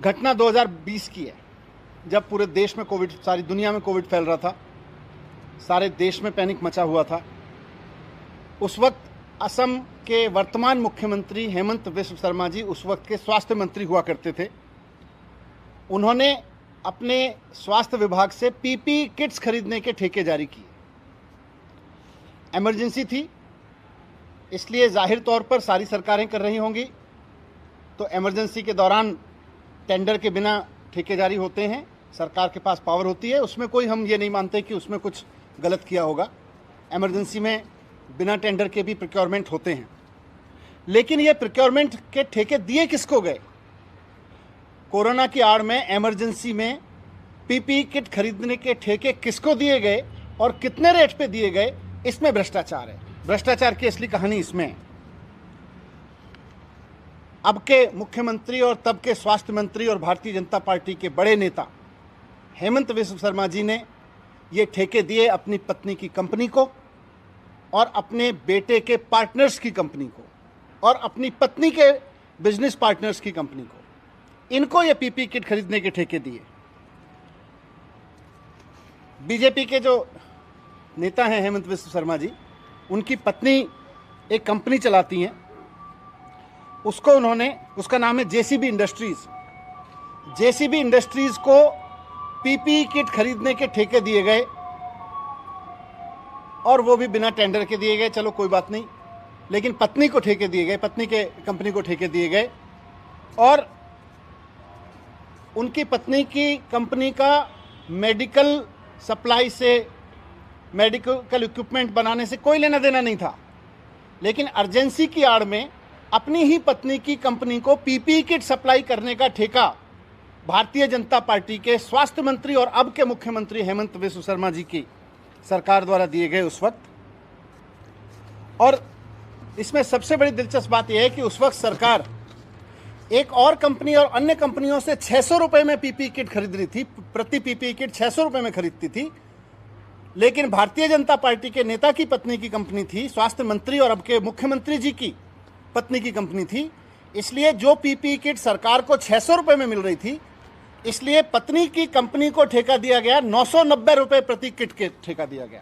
घटना 2020 की है, जब पूरे देश में कोविड, सारी दुनिया में कोविड फैल रहा था, सारे देश में पैनिक मचा हुआ था। उस वक्त असम के वर्तमान मुख्यमंत्री हेमंत बिस्व शर्मा जी उस वक्त के स्वास्थ्य मंत्री हुआ करते थे। उन्होंने अपने स्वास्थ्य विभाग से पीपी किट्स खरीदने के ठेके जारी किए। इमरजेंसी थी, इसलिए जाहिर तौर पर सारी सरकारें कर रही होंगी, तो इमरजेंसी के दौरान टेंडर के बिना ठेके जारी होते हैं। सरकार के पास पावर होती है, उसमें कोई हम ये नहीं मानते कि उसमें कुछ गलत किया होगा। इमरजेंसी में बिना टेंडर के भी प्रोक्योरमेंट होते हैं। लेकिन ये प्रोक्योरमेंट के ठेके दिए किसको गए? कोरोना की आड़ में इमरजेंसी में पीपी किट खरीदने के ठेके किसको दिए गए और कितने रेट पे दिए गए, इसमें भ्रष्टाचार है। भ्रष्टाचार की असली कहानी इसमें है। अब के मुख्यमंत्री और तब के स्वास्थ्य मंत्री और भारतीय जनता पार्टी के बड़े नेता हेमंत बिस्व शर्मा जी ने ये ठेके दिए अपनी पत्नी की कंपनी को और अपने बेटे के पार्टनर्स की कंपनी को और अपनी पत्नी के बिजनेस पार्टनर्स की कंपनी को। इनको ये पीपी किट खरीदने के ठेके दिए। बीजेपी के जो नेता हैं हेमंत बिस्व शर्मा जी, उनकी पत्नी एक कंपनी चलाती हैं, उसका नाम है जेसीबी इंडस्ट्रीज। जेसीबी इंडस्ट्रीज को पीपी किट खरीदने के ठेके दिए गए और वो भी बिना टेंडर के दिए गए। चलो कोई बात नहीं, लेकिन पत्नी को ठेके दिए गए, पत्नी के कंपनी को ठेके दिए गए और उनकी पत्नी की कंपनी का मेडिकल सप्लाई से, मेडिकल इक्विपमेंट बनाने से कोई लेना देना नहीं था। लेकिन अर्जेंसी की आड़ में अपनी ही पत्नी की कंपनी को पीपी किट सप्लाई करने का ठेका भारतीय जनता पार्टी के स्वास्थ्य मंत्री और अब के मुख्यमंत्री हेमंत बिस्व शर्मा जी की सरकार द्वारा दिए गए उस वक्त। और इसमें सबसे बड़ी दिलचस्प बात यह है कि उस वक्त सरकार एक और कंपनी और अन्य कंपनियों से 600 रुपये में पीपी किट खरीद रही थी। प्रति पीपी किट 600 रुपये में खरीदती थी। लेकिन भारतीय जनता पार्टी के नेता की पत्नी की कंपनी थी, स्वास्थ्य मंत्री और अब के मुख्यमंत्री जी की पत्नी की कंपनी थी, इसलिए जो पीपी किट सरकार को 600 रुपये में मिल रही थी, इसलिए पत्नी की कंपनी को ठेका दिया गया 990 रुपये प्रति किट के ठेका दिया गया।